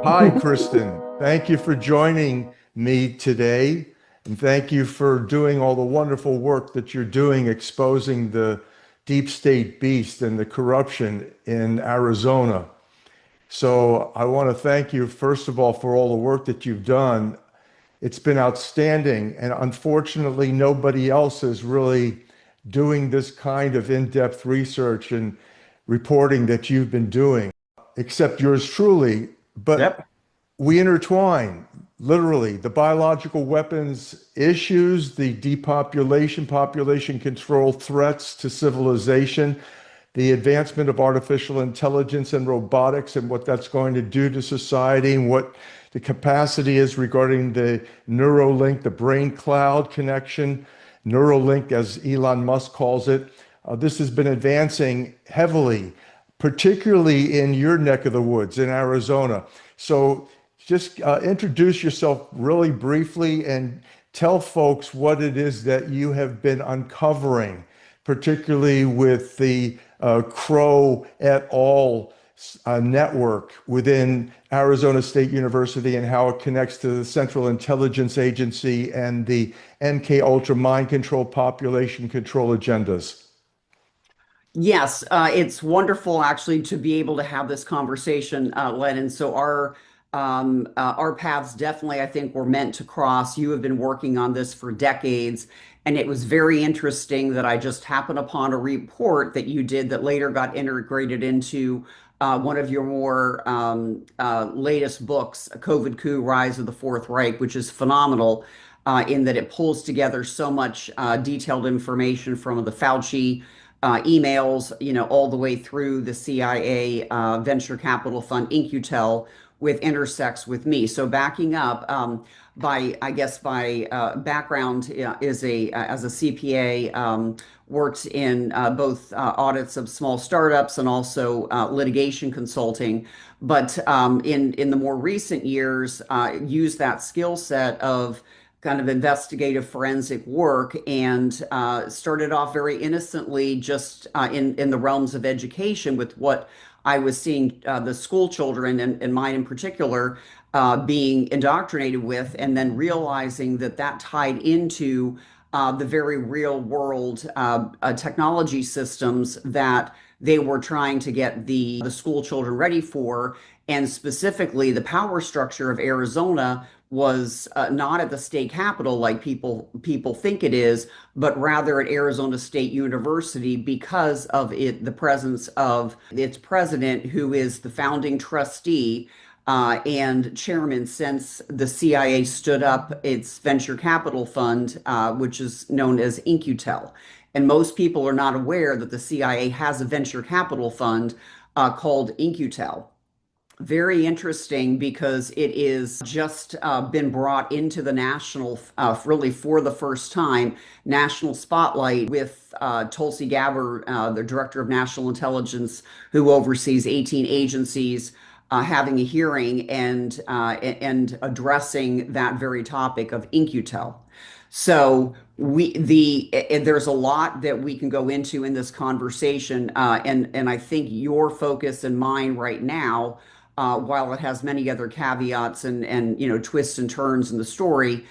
Hi, Kristen. Thank you for joining me today. And thank you for doing all the wonderful work that you're doing exposing the deep state beast and the corruption in Arizona. So I want to thank you, first of all, for all the work that you've done. It's been outstanding. And unfortunately, nobody else is really doing this kind of in-depth research and reporting that you've been doing, except yours truly. But Yep. we intertwine literally the biological weapons issues, the depopulation, population control threats to civilization, the advancement of artificial intelligence and robotics and what that's going to do to society and what the capacity is regarding the Neuralink, the brain cloud connection, Neuralink, as Elon Musk calls it. This has been advancing heavily, particularly in your neck of the woods in Arizona. So just introduce yourself really briefly and tell folks what it is that you have been uncovering, particularly with the Crow et al. Network within Arizona State University and how it connects to the Central Intelligence Agency and the MK Ultra mind control, population control agendas. Yes, it's wonderful actually to be able to have this conversation, Len. So our paths definitely, I think, were meant to cross. You have been working on this for decades, and it was very interesting that I just happened upon a report that you did that later got integrated into one of your more latest books, COVID Coup: Rise of the Fourth Reich, which is phenomenal in that it pulls together so much detailed information from the Fauci emails, all the way through the CIA venture capital fund In-Q-Tel with intersects with me. So backing up, I guess by background is as a CPA, worked in both audits of small startups and also litigation consulting. But in the more recent years, used that skill set of kind of investigative forensic work and started off very innocently just in the realms of education with what I was seeing the school children and mine in particular being indoctrinated with, and then realizing that that tied into the very real world technology systems that they were trying to get the school children ready for. And specifically, the power structure of Arizona was not at the state capitol like people think it is, but rather at Arizona State University because of the presence of its president, who is the founding trustee and chairman since the CIA stood up its venture capital fund, which is known as In-Q-Tel. And most people are not aware that the CIA has a venture capital fund called In-Q-Tel. Very interesting because it is just been brought into the national, really for the first time, national spotlight with Tulsi Gabbard, the director of national intelligence, who oversees 18 agencies, having a hearing and addressing that very topic of In-Q-Tel. So there's a lot that we can go into in this conversation, and I think your focus and mine right now, while it has many other caveats and twists and turns in the story,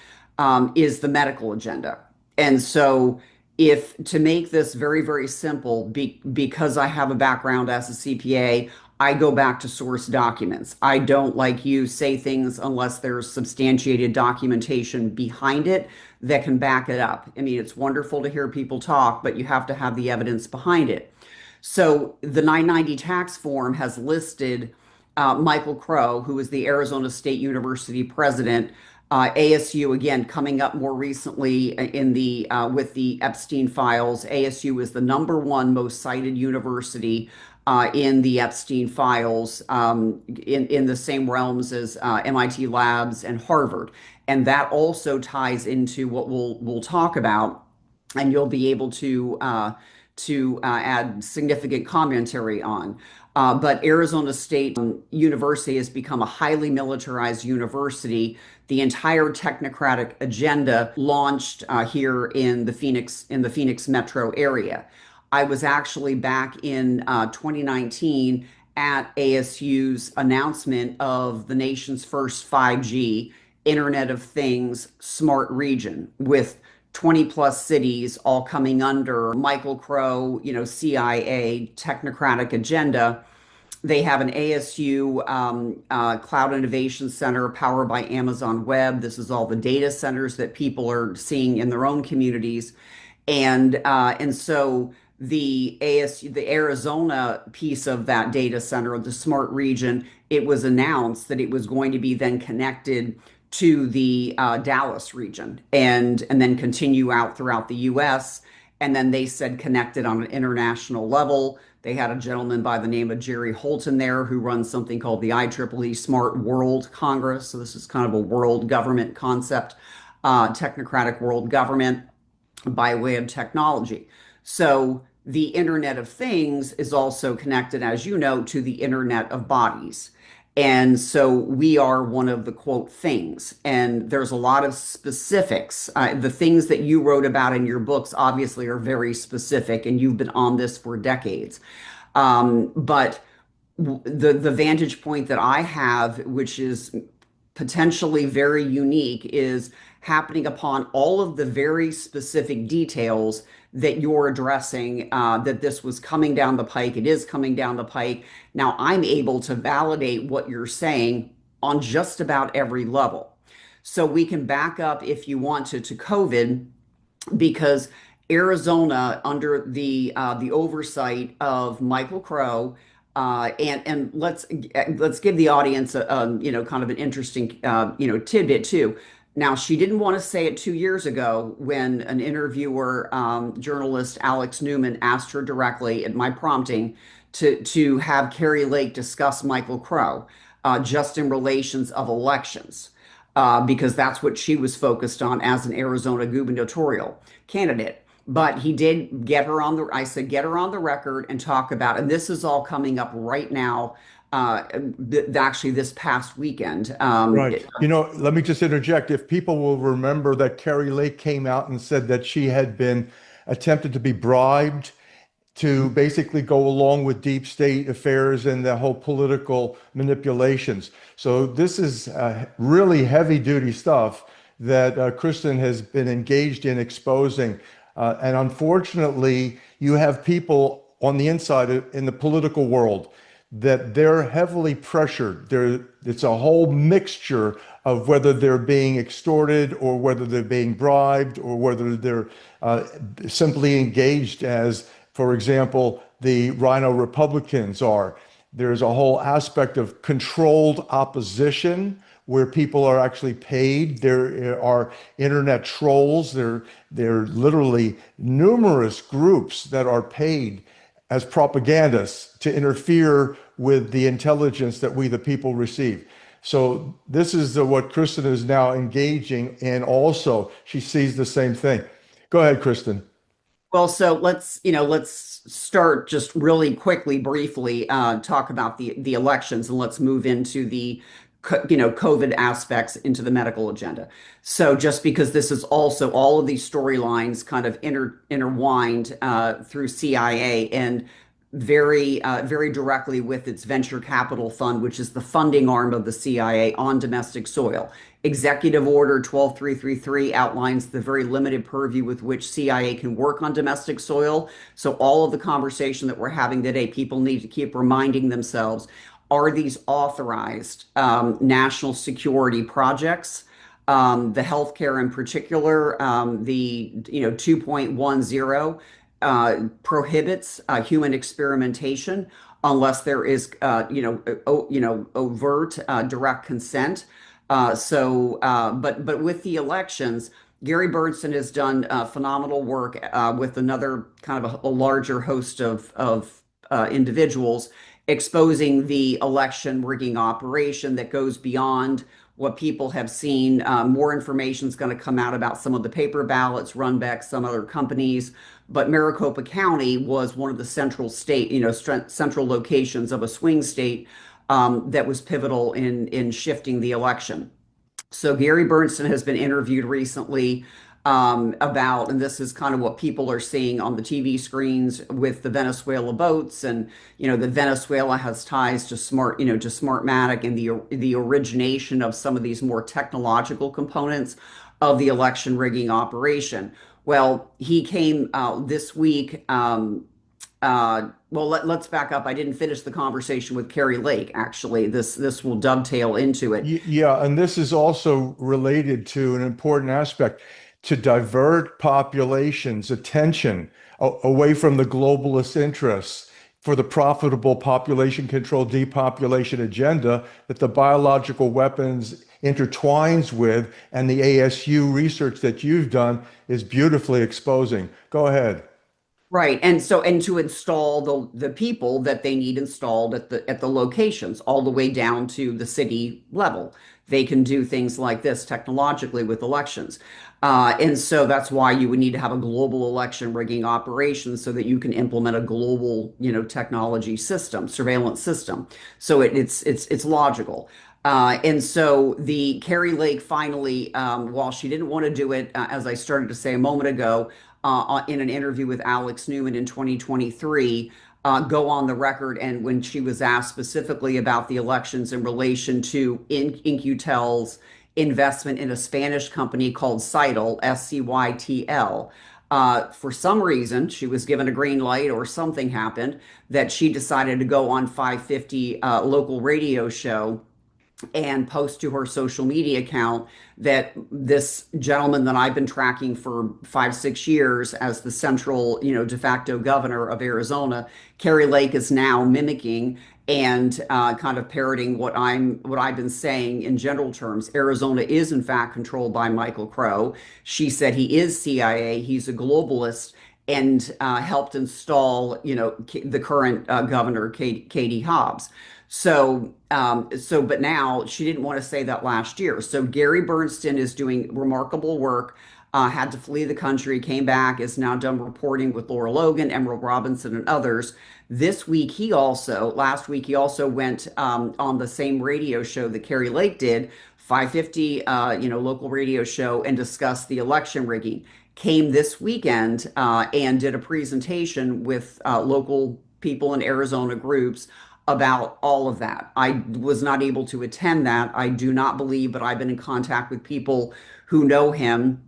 is the medical agenda. And so, if to make this very, very simple, because I have a background as a CPA, I go back to source documents. I don't, like you, say things unless there's substantiated documentation behind it that can back it up. I mean, it's wonderful to hear people talk, but you have to have the evidence behind it. So the 990 tax form has listed Michael Crow, who is the Arizona State University president. ASU, again, coming up more recently in the with the Epstein files. ASU is the number one most cited university in the Epstein files, in the same realms as MIT Labs and Harvard. And that also ties into what we'll talk about, and you'll be able to add significant commentary on. But Arizona State University has become a highly militarized university. The entire technocratic agenda launched here in the Phoenix metro area. I was actually back in 2019 at ASU's announcement of the nation's first 5G Internet of Things smart region with 20 plus cities all coming under Michael Crow, CIA technocratic agenda. They have an ASU Cloud Innovation Center powered by Amazon Web. This is all the data centers that people are seeing in their own communities. And so the Arizona piece of that data center, the smart region, it was announced that it was going to be then connected to the Dallas region and then continue out throughout the U.S. And then they said connected on an international level. They had a gentleman by the name of Jerry Holton there who runs something called the IEEE Smart World Congress. So this is kind of a world government concept, technocratic world government by way of technology. So the Internet of Things is also connected, as you know, to the Internet of Bodies. And so we are one of the quote things. And there's a lot of specifics. The things that you wrote about in your books obviously are very specific, and you've been on this for decades. But the vantage point that I have, which is potentially very unique, is happening upon all of the very specific details that you're addressing, that this was coming down the pike. It is coming down the pike. Now I'm able to validate what you're saying on just about every level. So we can back up if you want to COVID, because Arizona, under the oversight of Michael Crow, and let's give the audience a kind of an interesting tidbit too. Now, she didn't want to say it 2 years ago when an interviewer, journalist Alex Newman, asked her directly at my prompting to have Carrie Lake discuss Michael Crow, just in relations of elections, because that's what she was focused on as an Arizona gubernatorial candidate. But he did get her on I said, get her on the record and talk about, and this is all coming up right now, actually this past weekend. Right. Let me just interject. If people will remember that Carrie Lake came out and said that she had been attempted to be bribed to basically go along with deep state affairs and the whole political manipulations. So this is really heavy duty stuff that Kristen has been engaged in exposing. And unfortunately, you have people on the inside in the political world that they're heavily pressured. It's a whole mixture of whether they're being extorted or whether they're being bribed or whether they're simply engaged as, for example, the Rhino Republicans are. There's a whole aspect of controlled opposition where people are actually paid. There are internet trolls. There are literally numerous groups that are paid as propagandists to interfere with the intelligence that we, the people, receive. So this is what Kristen is now engaging in also. She sees the same thing. Go ahead, Kristen. Well, so let's start just really quickly, briefly, talk about the elections, and let's move into the COVID aspects into the medical agenda. So just because this is also all of these storylines kind of intertwined through CIA and very directly with its venture capital fund, which is the funding arm of the CIA on domestic soil. Executive Order 12333 outlines the very limited purview with which CIA can work on domestic soil. So all of the conversation that we're having today, people need to keep reminding themselves, are these authorized national security projects? The healthcare in particular, the 2.10 prohibits human experimentation unless there is overt direct consent. But with the elections, Gary Berntsen has done phenomenal work with another kind of a larger host of individuals exposing the election rigging operation that goes beyond what people have seen. More information is going to come out about some of the paper ballots run back some other companies. But Maricopa County was one of the central central locations of a swing state that was pivotal in shifting the election. So Gary Berntsen has been interviewed recently about, and this is kind of what people are seeing on the TV screens with the Venezuela boats, and that Venezuela has ties to to Smartmatic, and the origination of some of these more technological components of the election rigging operation. Well, he came this week. Well, let's back up. I didn't finish the conversation with Carrie Lake. Actually, this will dovetail into it. Yeah, and this is also related to an important aspect to divert populations' attention away from the globalist interests for the profitable population control depopulation agenda that the biological weapons intertwines with, and the ASU research that you've done is beautifully exposing. Go ahead. Right. And to install the people that they need installed at the locations all the way down to the city level. They can do things like this technologically with elections. And so that's why you would need to have a global election rigging operation so that you can implement a global, technology system, surveillance system. So it's logical. And so the Carrie Lake finally, while she didn't want to do it, as I started to say a moment ago, in an interview with Alex Newman in 2023, go on the record. And when she was asked specifically about the elections in relation to In-Q-Tel's investment in a Spanish company called Cytl, SCYTL, for some reason, she was given a green light or something happened that she decided to go on 550 local radio show and post to her social media account that this gentleman that I've been tracking for 5, 6 years as the central, de facto governor of Arizona, Carrie Lake, is now mimicking and kind of parroting what I've been saying in general terms. Arizona is in fact controlled by Michael Crow. She said he is CIA. He's a globalist, and helped install, the current governor, Katie Hobbs. But now she didn't want to say that last year. So Gary Bernstein is doing remarkable work, had to flee the country, came back, is now done reporting with Laura Logan, Emerald Robinson, and others. Last week, he also went on the same radio show that Carrie Lake did, 550, local radio show, and discussed the election rigging. Came this weekend and did a presentation with local people in Arizona groups about all of that. I was not able to attend that. I do not believe, but I've been in contact with people who know him,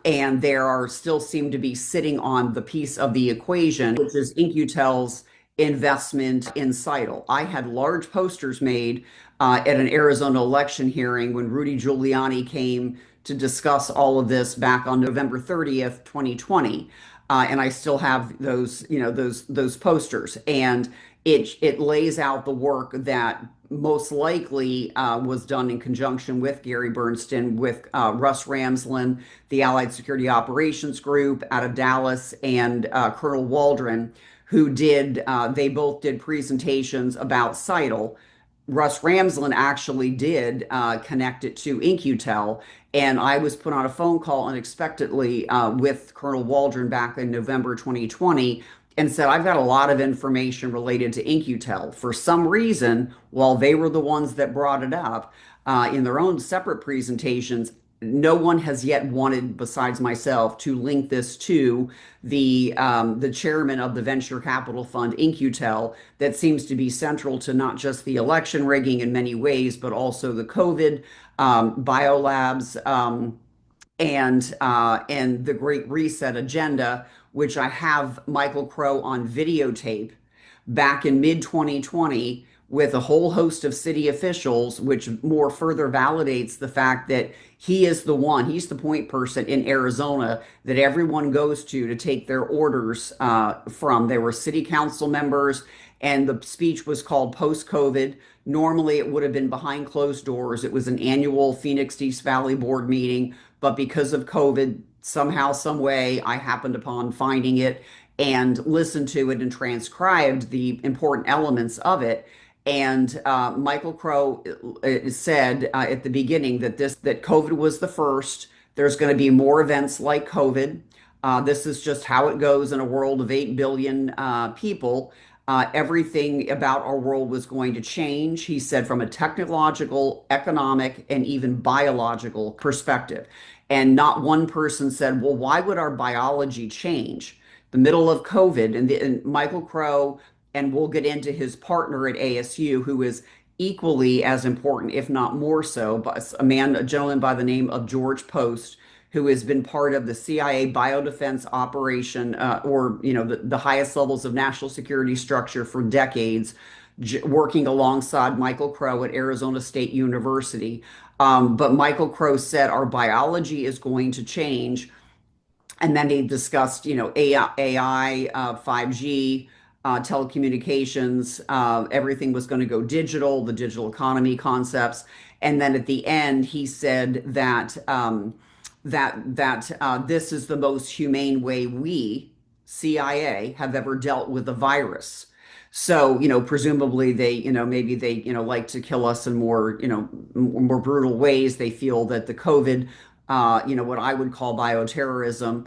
and there are still seem to be sitting on the piece of the equation, which is In-Q-Tel's investment in Cytl. I had large posters made at an Arizona election hearing when Rudy Giuliani came to discuss all of this back on November 30th, 2020. And I still have those, those posters. And it lays out the work that most likely was done in conjunction with Gary Bernstein, with Russ Ramsland, the Allied Security Operations Group out of Dallas, and Colonel Waldron, they both did presentations about Cytl. Russ Ramsland actually did connect it to In-Q-Tel, and I was put on a phone call unexpectedly with Colonel Waldron back in November 2020, and said, I've got a lot of information related to In-Q-Tel. For some reason, while they were the ones that brought it up in their own separate presentations, no one has yet wanted, besides myself, to link this to the chairman of the venture capital fund In-Q-Tel, that seems to be central to not just the election rigging in many ways, but also the COVID biolabs, and the Great Reset agenda, which I have Michael Crow on videotape back in mid 2020 with a whole host of city officials, which more further validates the fact that he's the point person in Arizona that everyone goes to take their orders from. There were city council members, and the speech was called Post COVID. Normally, it would have been behind closed doors. It was an annual Phoenix East Valley Board meeting, but because of COVID, somehow, some way, I happened upon finding it and listened to it and transcribed the important elements of it. And Michael Crow said at the beginning that COVID was the first. There's going to be more events like COVID. This is just how it goes in a world of 8 billion people. Everything about our world was going to change, he said, from a technological, economic, and even biological perspective. And not one person said, well, why would our biology change? The middle of COVID, and Michael Crow, and we'll get into his partner at ASU, who is equally as important, if not more so, but a gentleman by the name of George Post, who has been part of the CIA biodefense operation, or the highest levels of national security structure for decades, working alongside Michael Crow at Arizona State University. But Michael Crow said our biology is going to change, and then he discussed, AI, 5G, telecommunications, everything was going to go digital, the digital economy concepts. And then at the end, he said that this is the most humane way we, CIA, have ever dealt with the virus. So, presumably they, maybe they, like to kill us in more, more brutal ways. They feel that the COVID, what I would call bioterrorism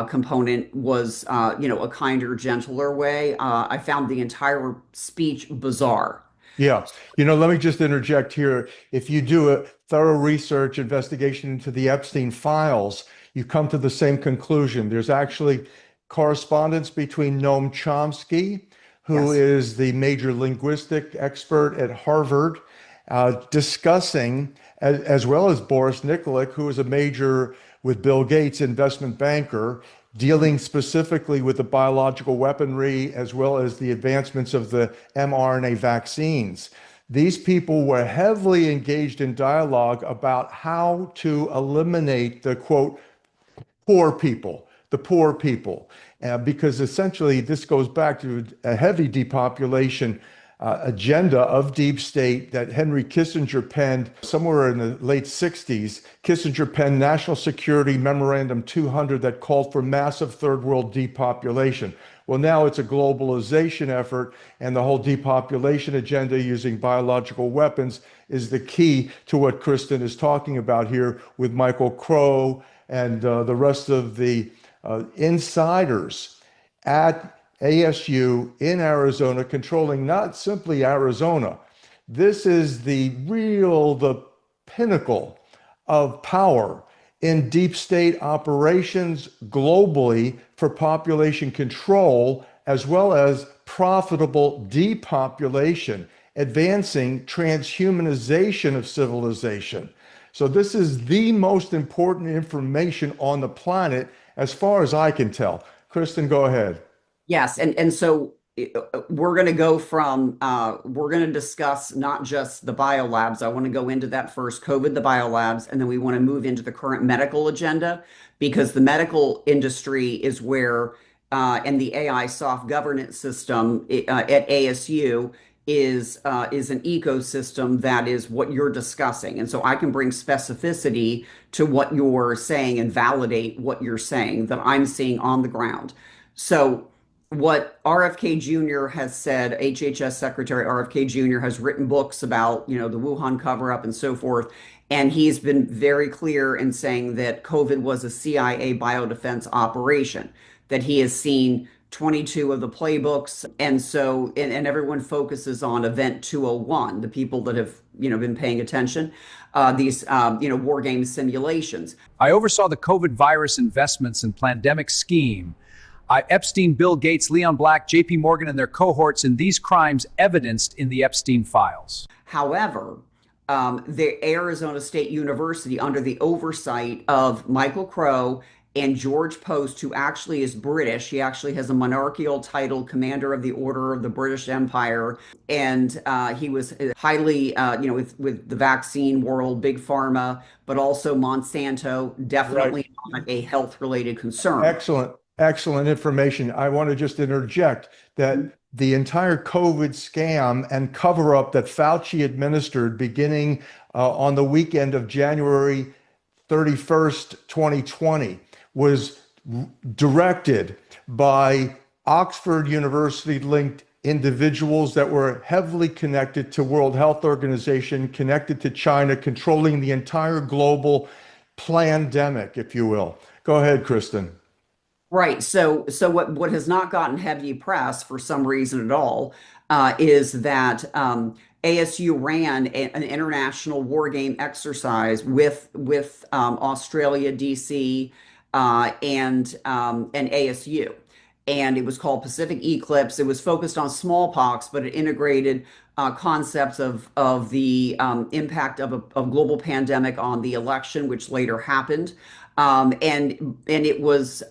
component was, a kinder, gentler way. I found the entire speech bizarre. Yeah. Let me just interject here. If you do a thorough research investigation into the Epstein files, you come to the same conclusion. There's actually correspondence between Noam Chomsky, who Yes. is the major linguistic expert at Harvard, discussing, as well as Boris Nikolic, who is a major with Bill Gates investment banker, dealing specifically with the biological weaponry as well as the advancements of the mRNA vaccines. These people were heavily engaged in dialogue about how to eliminate the quote, the poor people, because essentially this goes back to a heavy depopulation agenda of deep state that Henry Kissinger penned somewhere in the late 60s. Kissinger penned National Security Memorandum 200 that called for massive third world depopulation. Well, now it's a globalization effort, and the whole depopulation agenda using biological weapons is the key to what Kristen is talking about here with Michael Crow and the rest of the insiders at ASU in Arizona, controlling not simply Arizona. This is the pinnacle of power in deep state operations globally for population control, as well as profitable depopulation, advancing transhumanization of civilization. So this is the most important information on the planet, as far as I can tell. Kristen, go ahead. Yes, and so we're going to go from we're going to discuss not just the biolabs. I want to go into that first, COVID, the biolabs, and then we want to move into the current medical agenda, because the medical industry is where, and the AI soft governance system at ASU is an ecosystem that is what you're discussing. And so I can bring specificity to what you're saying and validate what you're saying that I'm seeing on the ground. So what RFK Jr. has said, HHS Secretary RFK Jr. has written books about, the Wuhan cover-up and so forth. And he's been very clear in saying that COVID was a CIA biodefense operation, that he has seen 22 of the playbooks. And so, and everyone focuses on Event 201, the people that have, been paying attention, these, war game simulations. I oversaw the COVID virus investments and pandemic scheme. Epstein, Bill Gates, Leon Black, JP Morgan, and their cohorts in these crimes evidenced in the Epstein files. However, the Arizona State University, under the oversight of Michael Crow and George Post, who actually is British, he actually has a monarchical title, Commander of the Order of the British Empire, and he was highly, with the vaccine world, big pharma, but also Monsanto, definitely not a health-related concern. Excellent information. I want to just interject that the entire COVID scam and cover up that Fauci administered beginning on the weekend of January 31st, 2020, was directed by Oxford University linked individuals that were heavily connected to World Health Organization, connected to China, controlling the entire global plandemic, if you will. Go ahead, Kristen. Right. So what has not gotten heavy press for some reason at all is that ASU ran an international war game exercise with Australia, DC, and ASU, and it was called Pacific Eclipse. It was focused on smallpox, but it integrated concepts of the impact of a global pandemic on the election, which later happened. And it was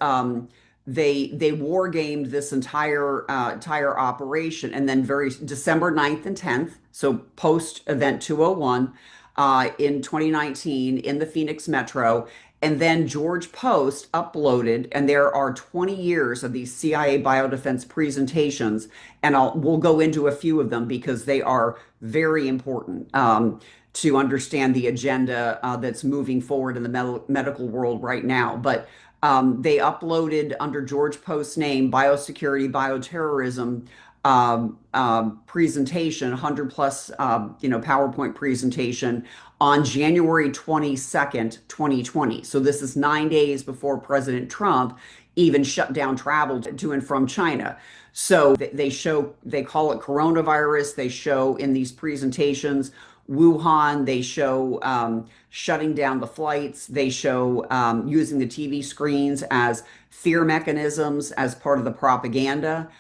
they war gamed this entire operation, and then very December 9th and 10th, so post event 201 in 2019 in the Phoenix Metro. And then George Post uploaded, and there are 20 years of these CIA biodefense presentations, and we'll go into a few of them because they are very important to understand the agenda that's moving forward in the medical world right now. But they uploaded under George Post's name, biosecurity, bioterrorism presentation, 100 plus, PowerPoint presentation on January 22nd, 2020. So this is 9 days before President Trump even shut down travel to and from China. So they call it coronavirus. They show in these presentations Wuhan. They show shutting down the flights. They show using the TV screens as fear mechanisms as part of the propaganda.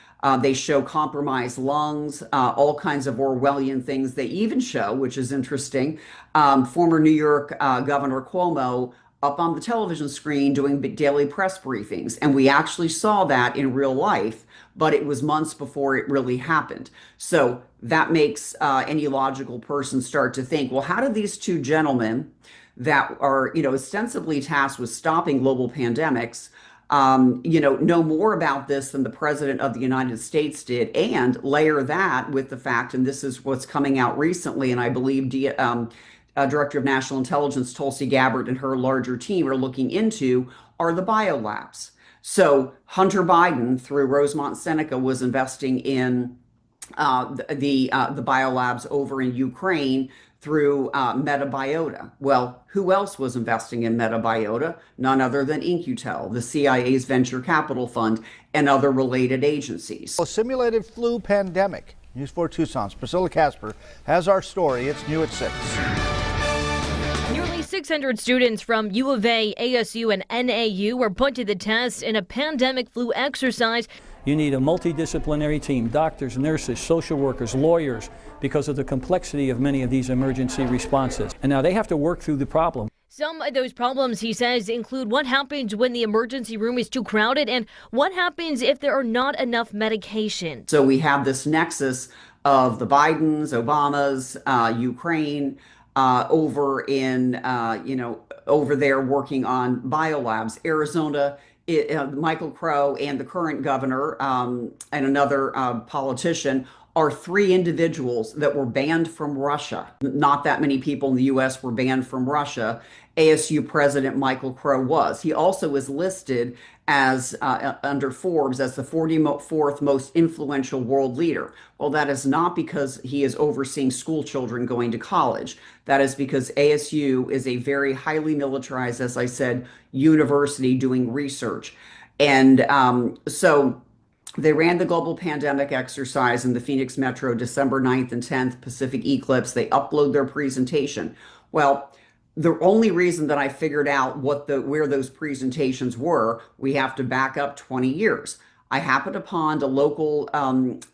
They show compromised lungs, all kinds of Orwellian things. They even show, which is interesting, former New York Governor Cuomo up on the television screen doing daily press briefings. And we actually saw that in real life, but it was months before it really happened. So that makes any logical person start to think, well, how did these two gentlemen that are, ostensibly tasked with stopping global pandemics, know more about this than the president of the United States did, and layer that with the fact, and this is what's coming out recently, and I believe Director of National Intelligence Tulsi Gabbard and her larger team are looking into, are the biolabs. So Hunter Biden, through Rosemont Seneca, was investing in the biolabs over in Ukraine through Metabiota. Well, who else was investing in Metabiota? None other than In-Q-Tel, the CIA's venture capital fund, and other related agencies. A simulated flu pandemic. News 4 Tucson's Priscilla Casper has our story. It's new at 6. Nearly 600 students from U of A, ASU, and NAU were put to the test in a pandemic flu exercise. You need a multidisciplinary team, doctors, nurses, social workers, lawyers, because of the complexity of many of these emergency responses. And now they have to work through the problem. Some of those problems, he says, include what happens when the emergency room is too crowded and what happens if there are not enough medication. So we have this nexus of the Bidens, Obamas, Ukraine, over there working on biolabs. Arizona, Michael Crow and the current governor and another politician are three individuals that were banned from Russia. Not that many people in the U.S. were banned from Russia. ASU President Michael Crow was. He also was listed as under Forbes as the 44th most influential world leader. Well, that is not because he is overseeing school children going to college. That is because ASU is a very highly militarized, as I said, university doing research. And so they ran the global pandemic exercise in the Phoenix Metro, December 9th and 10th, Pacific Eclipse. They upload their presentation. Well, the only reason that I figured out where those presentations were, we have to back up 20 years. I happened upon a local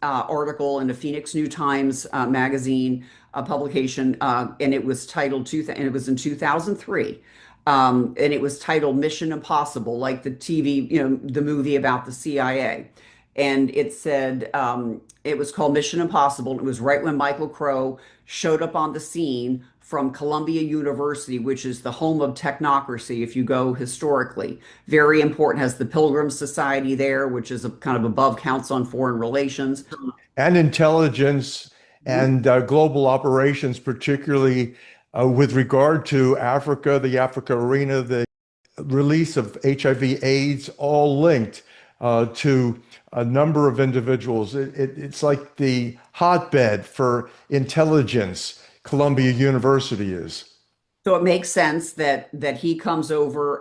article in the Phoenix New Times magazine publication, and it was titled, and it was in 2003. And it was titled Mission Impossible, like the TV, the movie about the CIA. And it said, it was called Mission Impossible. It was right when Michael Crow showed up on the scene from Columbia University, which is the home of technocracy, if you go historically. Very important, has the Pilgrim Society there, which is a kind of above Council on Foreign Relations. And intelligence and global operations, particularly with regard to Africa, the Africa arena, the release of HIV/AIDS, all linked to a number of individuals. It's like the hotbed for intelligence, Columbia University is. So it makes sense that he comes over,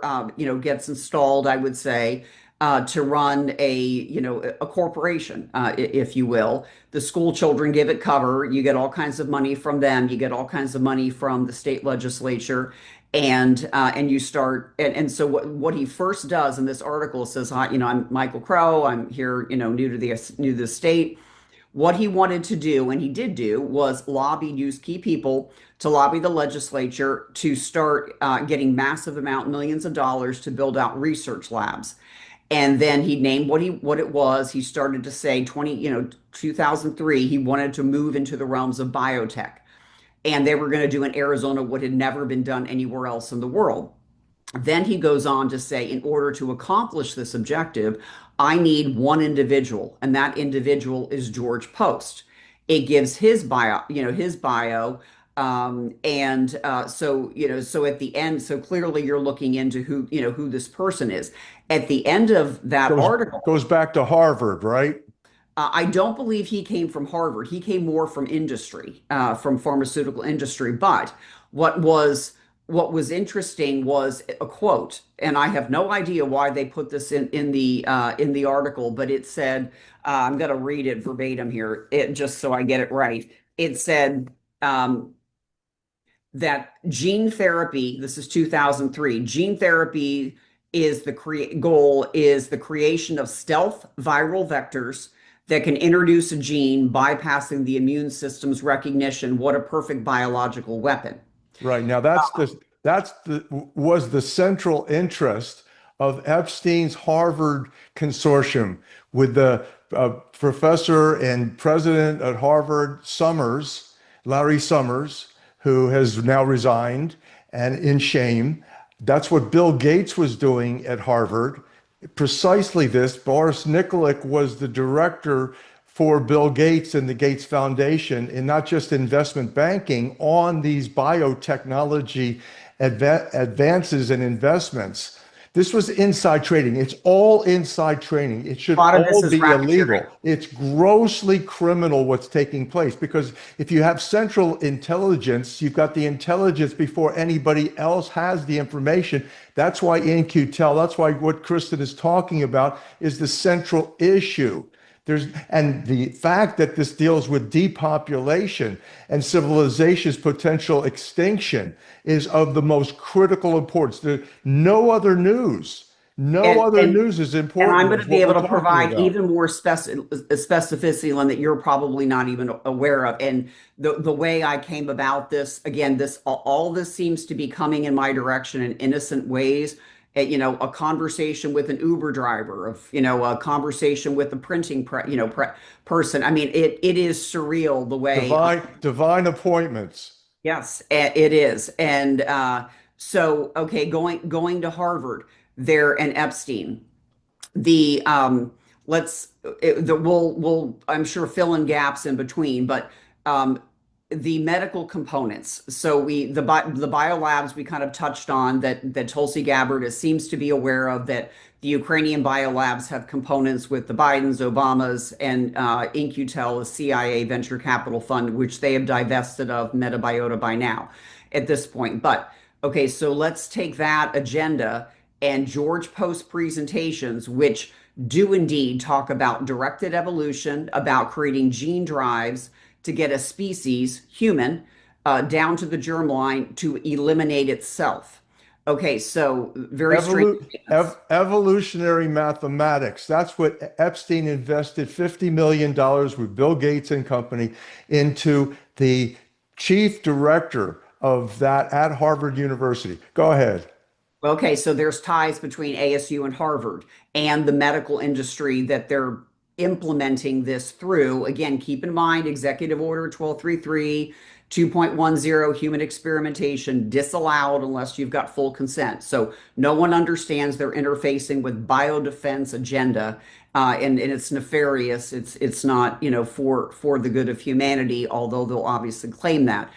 gets installed, I would say, to run a corporation, if you will. The school children give it cover. You get all kinds of money from them. You get all kinds of money from the state legislature, and you start. And so what he first does in this article says, "Hi, I'm Michael Crow. I'm here, new to the state." What he wanted to do, and he did do, was use key people to lobby the legislature to start getting massive millions of dollars to build out research labs. And then he named what it was. He started to say 2003, he wanted to move into the realms of biotech. And they were going to do in Arizona what had never been done anywhere else in the world. Then he goes on to say, in order to accomplish this objective, I need one individual, and that individual is George Post. It gives his bio, so at the end, so clearly you're looking into who this person is. At the end of that article, goes back to Harvard, right? I don't believe he came from Harvard. He came more from industry, from pharmaceutical industry. But what was interesting was a quote, and I have no idea why they put this in the article, but it said, I'm going to read it verbatim here, just so I get it right. It said that gene therapy, this is 2003, gene therapy is the goal is the creation of stealth viral vectors that can introduce a gene bypassing the immune system's recognition. What a perfect biological weapon. Right. Now was the central interest of Epstein's Harvard consortium with the professor and president at Harvard, Larry Summers, who has now resigned and in shame. That's what Bill Gates was doing at Harvard. Precisely this. Boris Nikolic was the director for Bill Gates and the Gates Foundation, and not just investment banking, on these biotechnology advances and investments. This was inside trading. It's all inside trading. It should all be illegal. It's grossly criminal what's taking place, because if you have central intelligence, you've got the intelligence before anybody else has the information. That's why In-Q-Tel, that's why what Kristen is talking about is the central issue. And the fact that this deals with depopulation and civilization's potential extinction is of the most critical importance. No other news is important. And I'm going to be able to provide even more specificity, Lynn, that you're probably not even aware of. And the way I came about this, again, all this seems to be coming in my direction in innocent ways. A conversation with an Uber driver, a conversation with a printing person. I mean, it is surreal the way divine appointments. Yes, it is. And okay, going to Harvard there and Epstein, we'll I'm sure fill in gaps in between, but the medical components. So the biolabs we kind of touched on that Tulsi Gabbard seems to be aware of, that the Ukrainian biolabs have components with the Bidens, Obamas, and In-Q-Tel, a CIA venture capital fund, which they have divested of Metabiota by now at this point. But okay, so let's take that agenda and George Post's presentations, which do indeed talk about directed evolution, about creating gene drives to get a species, human, down to the germline to eliminate itself. Okay, so very strange. Evolutionary mathematics. That's what Epstein invested $50 million with Bill Gates and company into the chief director of that at Harvard University. Go ahead. Okay, so there's ties between ASU and Harvard and the medical industry that they're implementing this through. Again, keep in mind, Executive Order 1233, 2.10, human experimentation, disallowed unless you've got full consent. So no one understands they're interfacing with biodefense agenda, and it's nefarious. It's not, for the good of humanity, although they'll obviously claim that.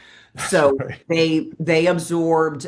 So they absorbed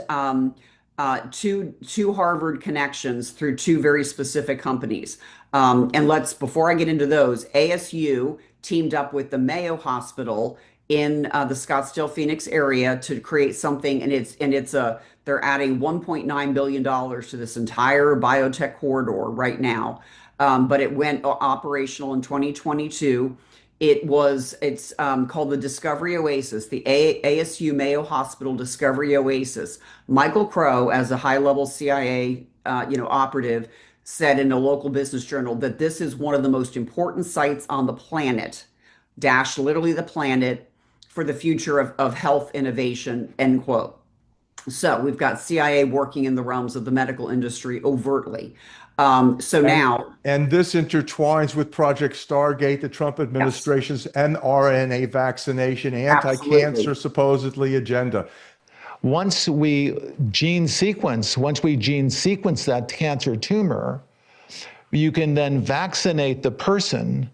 two Harvard connections through two very specific companies. And before I get into those, ASU teamed up with the Mayo Hospital in the Scottsdale Phoenix area to create something, and they're adding $1.9 billion to this entire biotech corridor right now. But it went operational in 2022. It's called the Discovery Oasis, the ASU Mayo Hospital Discovery Oasis. Michael Crow, as a high-level CIA, operative, said in a local business journal that this is one of the most important sites on the planet, dash literally the planet, for the future of health innovation, end quote. So we've got CIA working in the realms of the medical industry overtly. And this intertwines with Project Stargate, the Trump administration's mRNA vaccination, anti-cancer supposedly agenda. Once we gene sequence that cancer tumor, you can then vaccinate the person,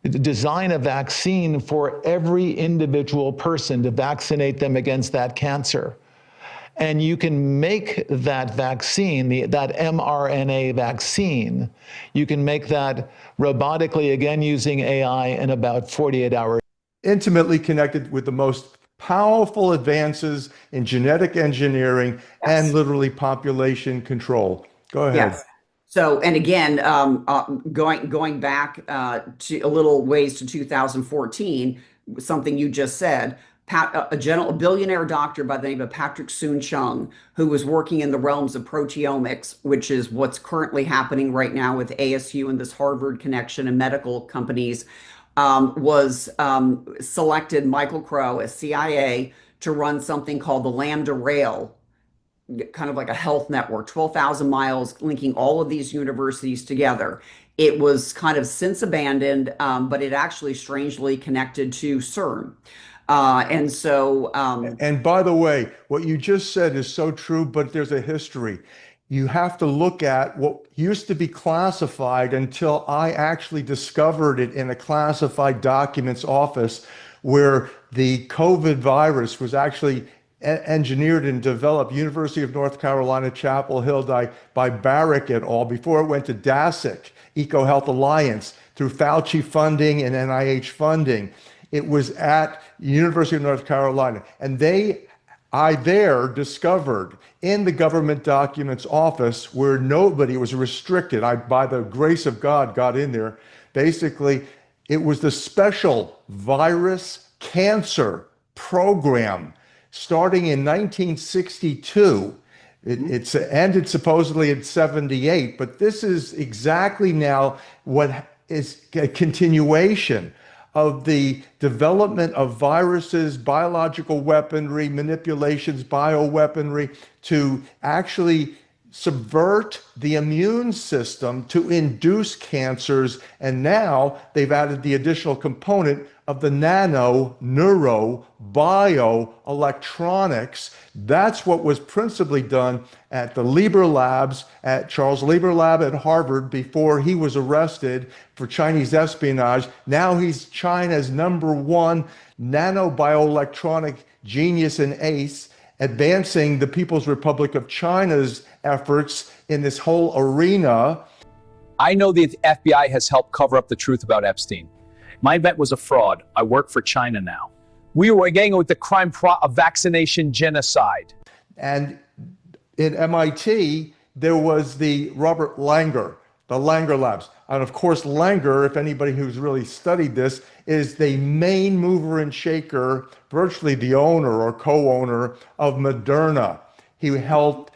design a vaccine for every individual person to vaccinate them against that cancer. And you can make that vaccine, that mRNA vaccine, you can make that robotically, again using AI, in about 48 hours. Intimately connected with the most powerful advances in genetic engineering and literally population control. Go ahead. Yes. So, and again, going back to a little ways to 2014, something you just said, a billionaire doctor by the name of Patrick Soon-Chung, who was working in the realms of proteomics, which is what's currently happening right now with ASU and this Harvard connection and medical companies, was selected Michael Crow as CIA to run something called the Lambda Rail, kind of like a health network, 12,000 miles linking all of these universities together. It was kind of since abandoned, but it actually strangely connected to CERN. And by the way, what you just said is so true, but there's a history. You have to look at what used to be classified until I actually discovered it in a classified documents office, where the COVID virus was actually engineered and developed, University of North Carolina, Chapel Hill, by Racket et al. Before it went to DASIC, EcoHealth Alliance, through Fauci funding and NIH funding. It was at University of North Carolina. And I there discovered in the government documents office, where nobody was restricted, I, by the grace of God, got in there. Basically, it was the special virus cancer program starting in 1962. It's ended supposedly in 78, but this is exactly now what is a continuation of the development of viruses, biological weaponry, manipulations, bioweaponry, to actually subvert the immune system to induce cancers. And now they've added the additional component of the neuro bioelectronics. That's what was principally done at the Lieber Labs, at Charles Lieber Lab at Harvard, before he was arrested for Chinese espionage. Now he's China's #1 nanobioelectronic genius and ace, advancing the People's Republic of China's efforts in this whole arena. I know the FBI has helped cover up the truth about Epstein. My vet was a fraud. I work for China now. We were getting with the crime of vaccination genocide. And in MIT, there was the Robert Langer, the Langer Labs. And of course, Langer, if anybody who's really studied this, is the main mover and shaker, virtually the owner or co-owner of Moderna. He helped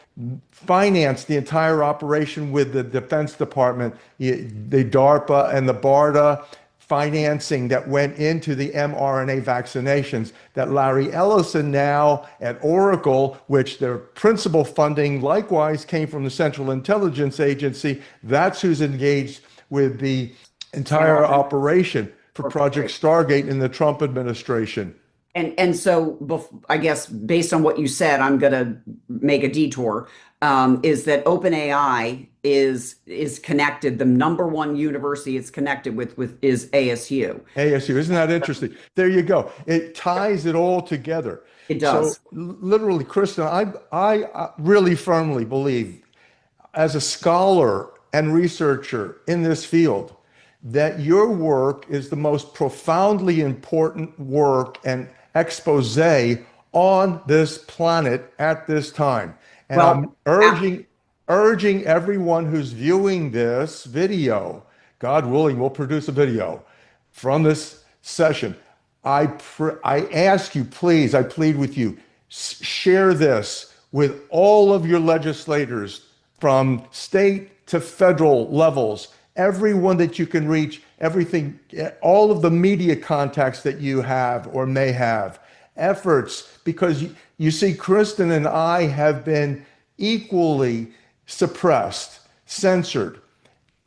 finance the entire operation with the Defense Department, the DARPA and the BARDA financing that went into the mRNA vaccinations, that Larry Ellison now at Oracle, which their principal funding likewise came from the Central Intelligence Agency, that's who's engaged with the entire operation for Project Stargate in the Trump administration. And so, I guess, based on what you said, I'm going to make a detour, is that OpenAI is connected. The #1 university it's connected with is ASU. ASU, isn't that interesting? There you go. It ties it all together. It does. So literally, Kristen, I really firmly believe, as a scholar and researcher in this field, that your work is the most profoundly important work and expose on this planet at this time. And Well, I'm urging everyone who's viewing this video, God willing, we'll produce a video from this session. I ask you, please, I plead with you, share this with all of your legislators from state to federal levels, everyone that you can reach, everything, all of the media contacts that you have or may have, efforts, because you see, Kristen and I have been equally suppressed, censored,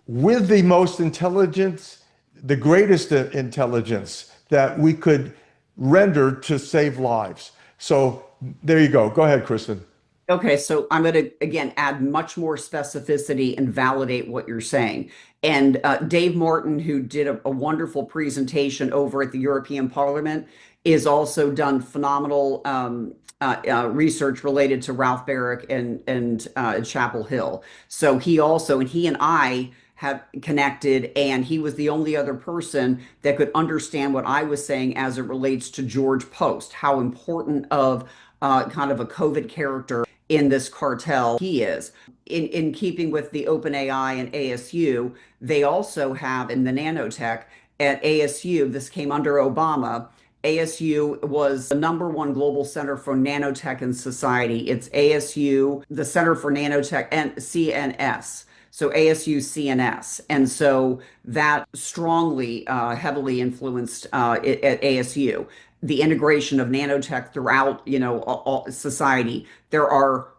with the most intelligence, the greatest intelligence that we could render to save lives. So there you go. Go ahead, Kristen. Okay, so I'm going to, again, add much more specificity and validate what you're saying. And Dave Martin, who did a wonderful presentation over at the European Parliament, is also done phenomenal research related to Ralph Barrick and Chapel Hill. So he and I have connected, and he was the only other person that could understand what I was saying as it relates to George Post, how important of kind of a COVID character in this cartel he is. In keeping with the OpenAI and ASU, they also have in the nanotech at ASU, this came under Obama. ASU was the #1 global center for nanotech in society. It's ASU, the Center for Nanotech, and CNS. So ASU CNS. And so that strongly, heavily influenced at ASU. The integration of nanotech throughout, all society. There are,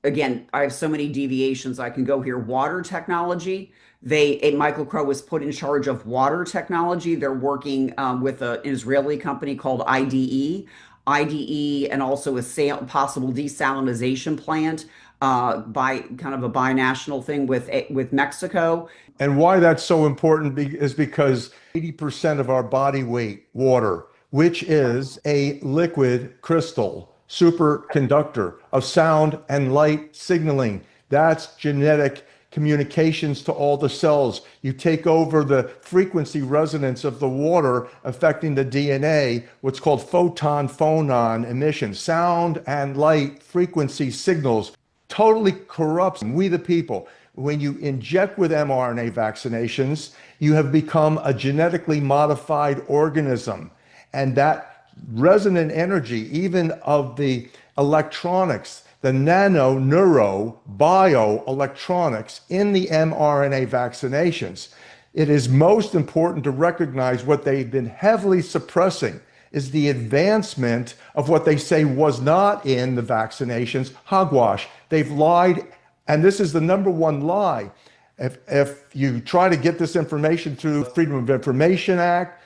again, I have so many deviations I can go here. Water technology. Michael Crow was put in charge of water technology. They're working with an Israeli company called IDE, and also a possible desalinization plant by kind of a binational thing with Mexico. And why that's so important is because 80% of our body weight, water, which is a liquid crystal superconductor of sound and light signaling. That's genetic communications to all the cells. You take over the frequency resonance of the water affecting the DNA, what's called photon-phonon emission. Sound and light frequency signals totally corrupts we the people. When you inject with mRNA vaccinations, you have become a genetically modified organism. And that resonant energy, even of the electronics, the bioelectronics in the mRNA vaccinations, it is most important to recognize what they've been heavily suppressing is the advancement of what they say was not in the vaccinations, hogwash. They've lied, and this is the #1 lie. If you try to get this information through the Freedom of Information Act,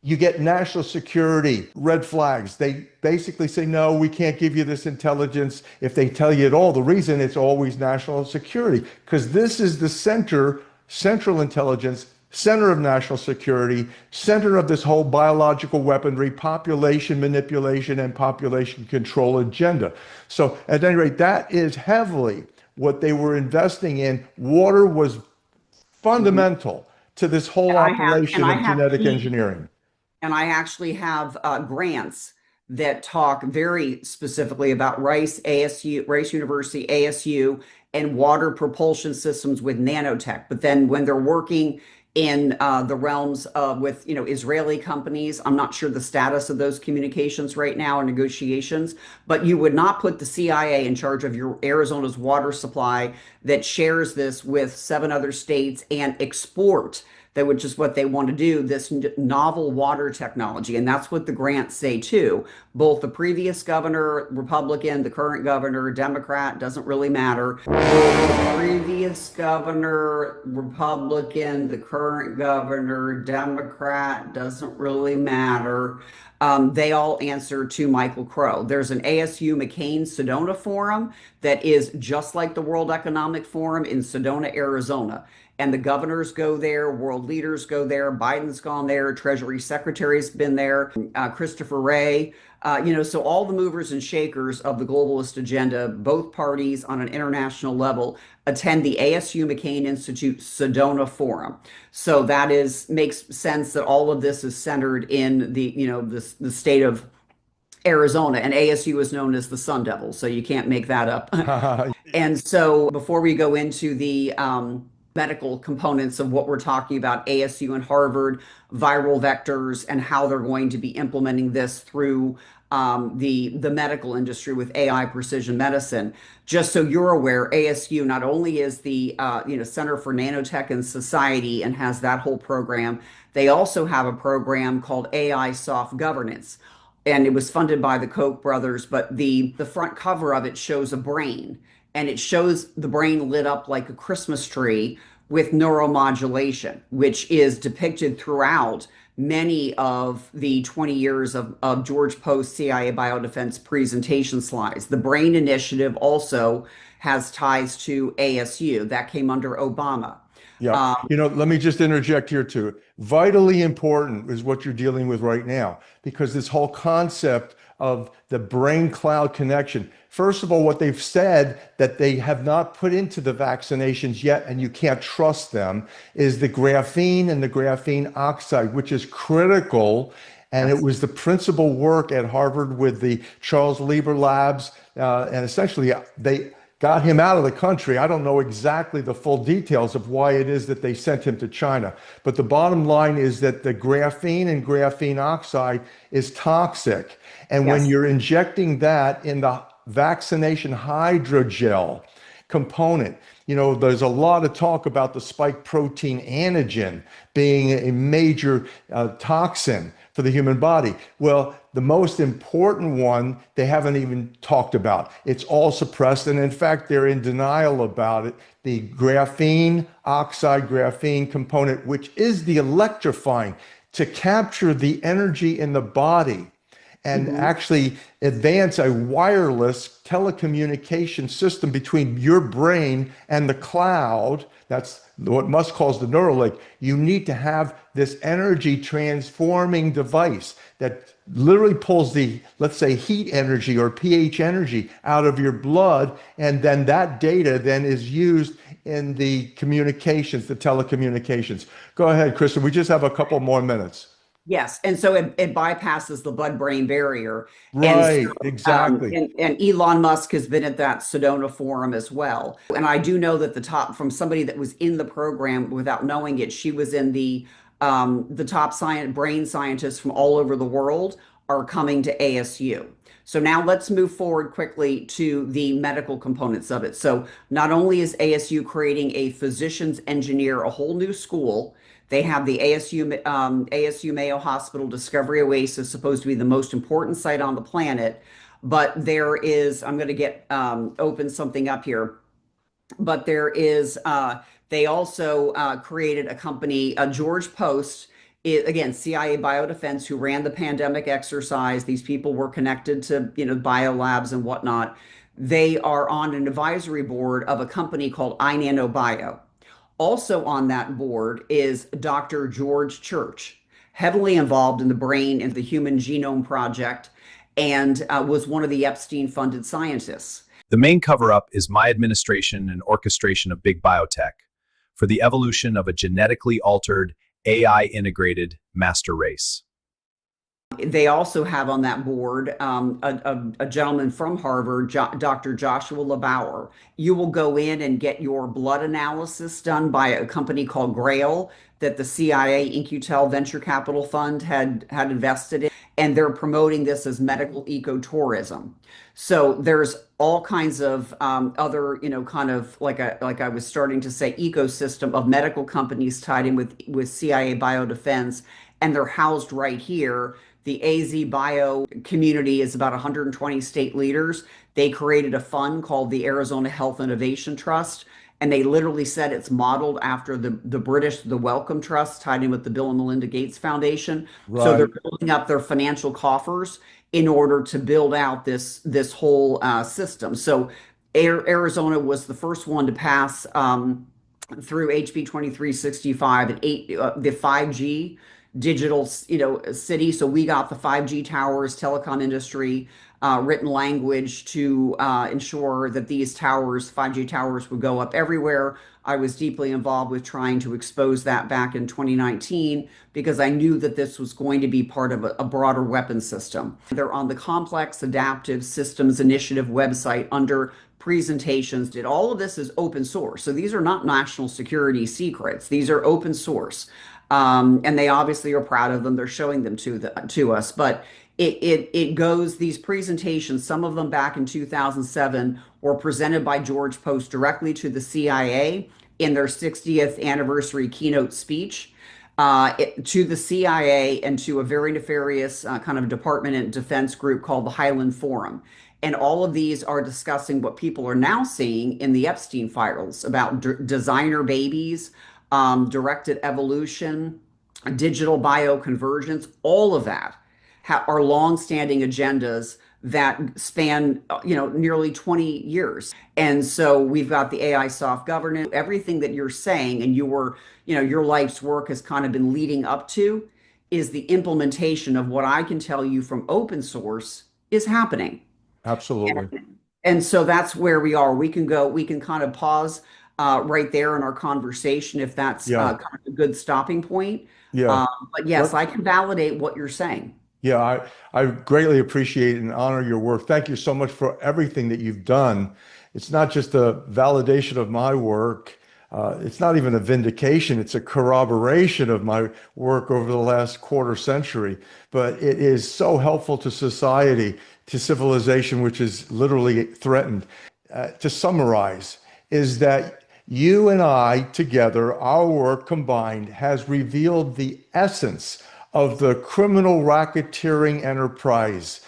you get national security red flags. They basically say, no, we can't give you this intelligence. If they tell you at all, the reason it's always national security, because this is the central intelligence, center of national security, center of this whole biological weaponry, population manipulation, and population control agenda. So at any rate, that is heavily what they were investing in. Water was fundamental to this whole operation of genetic engineering. And I actually have grants that talk very specifically about Rice University, ASU, and water propulsion systems with nanotech. But then when they're working in the realms of with Israeli companies, I'm not sure the status of those communications right now or negotiations, but you would not put the CIA in charge of your Arizona's water supply that shares this with 7 other states and export which is what they want to do, this novel water technology. And that's what the grants say too. Both the previous governor, Republican, the current governor, Democrat, doesn't really matter. The previous governor, Republican, the current governor, Democrat, doesn't really matter. They all answer to Michael Crow. There's an ASU McCain-Sedona forum that is just like the World Economic Forum in Sedona, Arizona. and the governors go there, world leaders go there, Biden's gone there, Treasury Secretary's been there, Christopher Wray. So all the movers and shakers of the globalist agenda, both parties on an international level, attend the ASU McCain Institute Sedona Forum. So that makes sense that all of this is centered in the state of Arizona, and ASU is known as the Sun Devils, so you can't make that up. And so before we go into the medical components of what we're talking about, ASU and Harvard, viral vectors, and how they're going to be implementing this through the medical industry with AI precision medicine. Just so you're aware, ASU not only is the Center for Nanotech and Society and has that whole program, they also have a program called AI Soft Governance. And it was funded by the Koch brothers, but the front cover of it shows a brain, and it shows the brain lit up like a Christmas tree with neuromodulation, which is depicted throughout many of the 20 years of George Post's CIA biodefense presentation slides. The Brain Initiative also has ties to ASU. That came under Obama. Yeah. Let me just interject here too. Vitally important is what you're dealing with right now, because this whole concept of the brain cloud connection. First of all, what they've said that they have not put into the vaccinations yet, and you can't trust them, is the graphene and the graphene oxide, which is critical. And it was the principal work at Harvard with the Charles Lieber labs. And essentially, they got him out of the country. I don't know exactly the full details of why it is that they sent him to China. But the bottom line is that the graphene and graphene oxide is toxic. And when you're injecting that in the vaccination hydrogel component, there's a lot of talk about the spike protein antigen being a major toxin for the human body. Well, the most important one, they haven't even talked about. It's all suppressed. And in fact, they're in denial about it. The graphene oxide, graphene component, which is the electrifying to capture the energy in the body and actually advance a wireless telecommunication system between your brain and the cloud. That's what Musk calls the Neuralink. You need to have this energy transforming device that literally pulls the, let's say, heat energy or pH energy out of your blood. And then that data then is used in the communications, the telecommunications. Go ahead, Kristen. We just have a couple more minutes. Yes, and so it bypasses the blood-brain barrier. Right, And so, exactly. and Elon Musk has been at that Sedona forum as well. And I do know that from somebody that was in the program without knowing it, she was in the top brain scientists from all over the world are coming to ASU. So now let's move forward quickly to the medical components of it. So not only is ASU creating a physician's engineer, a whole new school. They have the ASU Mayo Hospital Discovery Oasis, supposed to be the most important site on the planet. But there is, I'm going to open something up here. But they also created a company, George Post, again, CIA Biodefense, who ran the pandemic exercise. These people were connected to, biolabs and whatnot. They are on an advisory board of a company called iNanoBio. Also on that board is Dr. George Church, heavily involved in the brain and the Human Genome Project, and was one of the Epstein-funded scientists. The main cover-up is my administration and orchestration of big biotech for the evolution of a genetically altered, AI-integrated master race. They also have on that board a gentleman from Harvard, Dr. Joshua LeBauer. You will go in and get your blood analysis done by a company called Grail that the CIA In-Q-Tel venture capital fund had invested in, and they're promoting this as medical ecotourism. So there's all kinds of other, kind of like I was starting to say, ecosystem of medical companies tied in with CIA Biodefense, and they're housed right here. The AZ Bio community is about 120 state leaders. They created a fund called the Arizona Health Innovation Trust, and they literally said it's modeled after the British, the Wellcome Trust, tied in with the Bill and Melinda Gates Foundation. Right. So they're building up their financial coffers in order to build out this whole system. So Arizona was the first one to pass through HB 2365 and the 5G digital, city. So we got the 5G towers, telecom industry, written language to ensure that these towers, 5G towers, would go up everywhere. I was deeply involved with trying to expose that back in 2019 because I knew that this was going to be part of a broader weapons system. They're on the Complex Adaptive Systems Initiative website under presentations. All of this is open source. So these are not national security secrets. These are open source. And they obviously are proud of them. They're showing them to us. But it goes, these presentations, some of them back in 2007, were presented by George Post directly to the CIA in their 60th anniversary keynote speech. To the CIA and to a very nefarious kind of Department of Defense group called the Highland Forum. And all of these are discussing what people are now seeing in the Epstein files about designer babies, directed evolution, digital bioconvergence. All of that are longstanding agendas that span, nearly 20 years. And so we've got the AI soft governance, everything that you're saying, and your life's work has kind of been leading up to is the implementation of what I can tell you from open source is happening. Absolutely. And so that's where we are. We can kind of pause right there in our conversation if that's kind of a good stopping point. Yeah. But yes, I can validate what you're saying. Yeah, I greatly appreciate and honor your work. Thank you so much for everything that you've done. It's not just a validation of my work. It's not even a vindication. It's a corroboration of my work over the last quarter century. But it is so helpful to society, to civilization, which is literally threatened. To summarize, is that you and I together, our work combined, has revealed the essence of the criminal racketeering enterprise.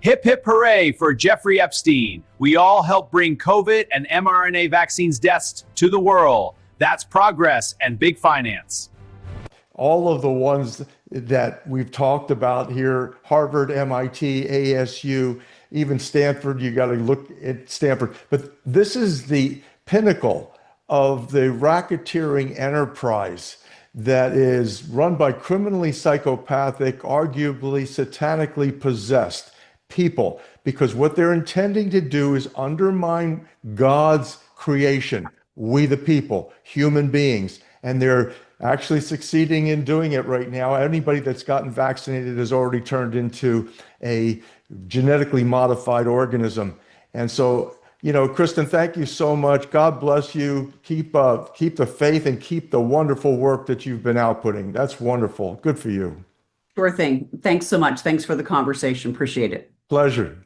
Hip hip hooray for Jeffrey Epstein. We all help bring COVID and mRNA vaccines deaths to the world. That's progress and big finance. All of the ones that we've talked about here, Harvard, MIT, ASU, even Stanford, you got to look at Stanford. But this is the pinnacle of the racketeering enterprise that is run by criminally psychopathic, arguably satanically possessed people, because what they're intending to do is undermine God's creation, we the people, human beings, and they're actually succeeding in doing it right now. Anybody that's gotten vaccinated has already turned into a genetically modified organism. And so, Kristen, thank you so much. God bless you. Keep the faith and keep the wonderful work that you've been outputting. That's wonderful. Good for you. Sure thing. Thanks so much. Thanks for the conversation. Appreciate it. Pleasure.